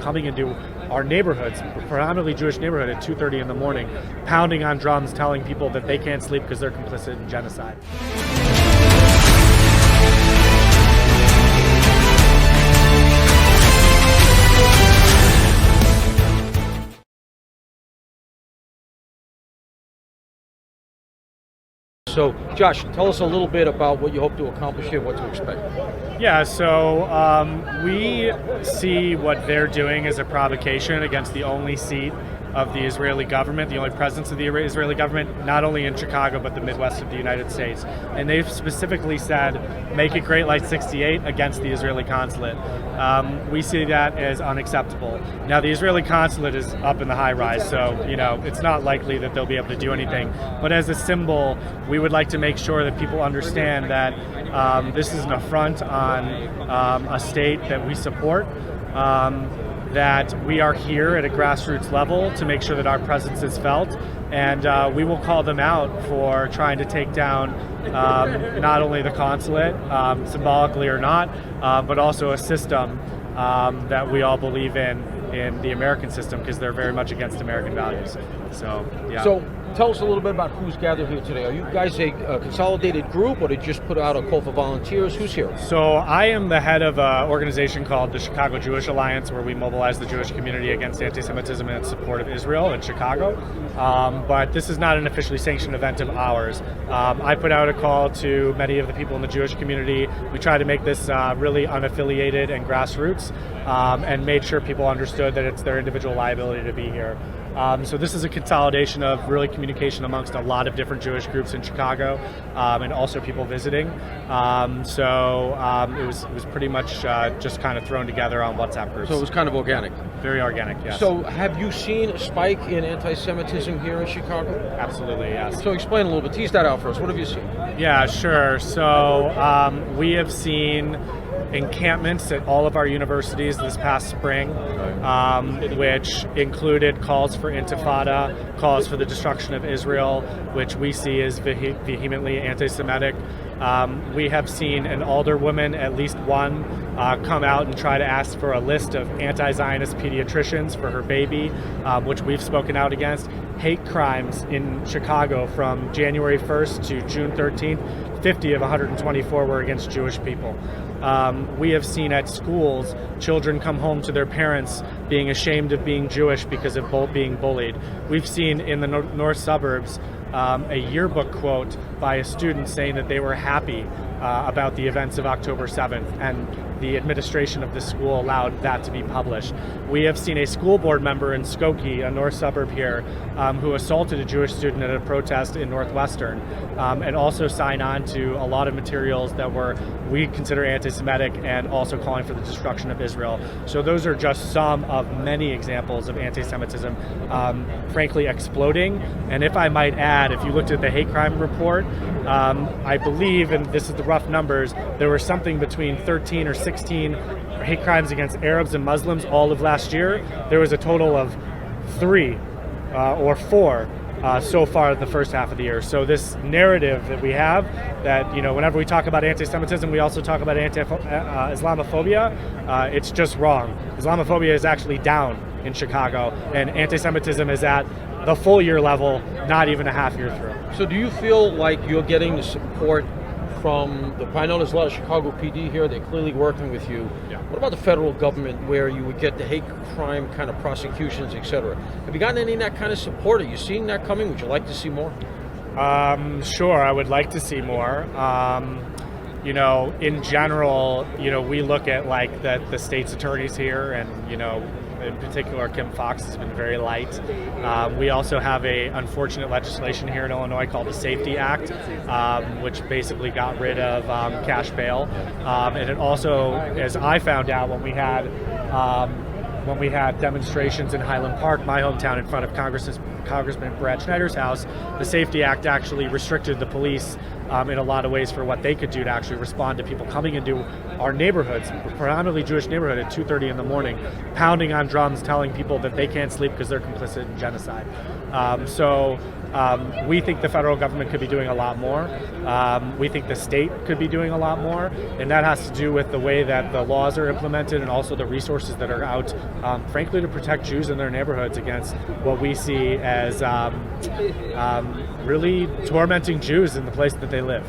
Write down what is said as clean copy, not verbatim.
coming into our neighborhoods, predominantly Jewish neighborhood, at 2:30 in the morning, pounding on drums, telling people that they can't sleep because they're complicit in genocide. So, Josh, tell us a little bit about what you hope to accomplish here, what to expect. Yeah, so we see what they're doing as a provocation against the only seat of the Israeli government, the only presence of the Israeli government, not only in Chicago, but the Midwest of the United States. And they've specifically said, make it great like 68 against the Israeli consulate. We see that as unacceptable. Now, the Israeli consulate is up in the high rise, so, it's not likely that they'll be able to do anything. But as a symbol, we would like to make sure that people understand that this is an affront on a state that we support. That we are here at a grassroots level to make sure that our presence is felt, and we will call them out for trying to take down not only the consulate, symbolically or not, but also a system that we all believe in the American system, because they're very much against American values. So, yeah. So, tell us a little bit about who's gathered here today. Are you guys a consolidated group, or did you just put out a call for volunteers? Who's here? So I am the head of an organization called the Chicago Jewish Alliance, where we mobilize the Jewish community against anti-Semitism and in support of Israel in Chicago. But this is not an officially sanctioned event of ours. I put out a call to many of the people in the Jewish community. We tried to make this really unaffiliated and grassroots, and made sure people understood that it's their individual liability to be here. So this is a consolidation of really communication amongst a lot of different Jewish groups in Chicago, and also people visiting. It was pretty much just kind of thrown together on WhatsApp groups. So it was kind of organic. Very organic, yes. So have you seen a spike in anti-Semitism here in Chicago? Absolutely, yes. So explain a little bit. Tease that out for us. What have you seen? Yeah, sure. So we have seen encampments at all of our universities this past spring, which included calls for intifada, calls for the destruction of Israel, which we see as vehemently anti-Semitic. We have seen an alderwoman, at least one, come out and try to ask for a list of anti-Zionist pediatricians for her baby, which we've spoken out against. Hate crimes in Chicago from January 1st to June 13th, 50 of 124 were against Jewish people. We have seen at schools children come home to their parents being ashamed of being Jewish because of being bullied. We've seen in the north suburbs a yearbook quote by a student saying that they were happy about the events of October 7th, and the administration of the school allowed that to be published. We have seen a school board member in Skokie, a north suburb here, who assaulted a Jewish student at a protest in Northwestern, and also sign on to a lot of materials that we consider anti-Semitic and also calling for the destruction of Israel. So those are just some of many examples of anti-Semitism, frankly, exploding. And if I might add, if you looked at the hate crime report, I believe, and this is the rough numbers, there were something between 13 or 16 hate crimes against Arabs and Muslims all of last year. There was a total of 3 or 4 so far in the first half of the year. So this narrative that we have, that whenever we talk about anti-Semitism, we also talk about Islamophobia, it's just wrong. Islamophobia is actually down in Chicago, and anti-Semitism is at the full year level, not even a half year through. So do you feel like you're getting the support from I know there's a lot of Chicago PD here, they're clearly working with you. Yeah. What about the federal government, where you would get the hate crime kind of prosecutions, etc.? Have you gotten any of that kind of support? Are you seeing that coming? Would you like to see more? Sure, I would like to see more. In general, we look at like the state's attorneys here, and in particular, Kim Foxx has been very light. We also have a unfortunate legislation here in Illinois called the Safety Act, which basically got rid of cash bail. And it also, as I found out when we had demonstrations in Highland Park, my hometown, in front of Congressman Brad Schneider's house, the Safety Act actually restricted the police in a lot of ways for what they could do to actually respond to people coming into our neighborhoods, predominantly Jewish neighborhood, at 2:30 in the morning, pounding on drums, telling people that they can't sleep because they're complicit in genocide. So We think the federal government could be doing a lot more. We think the state could be doing a lot more, and that has to do with the way that the laws are implemented and also the resources that are out, frankly, to protect Jews in their neighborhoods against what we see as really tormenting Jews in the place that they live.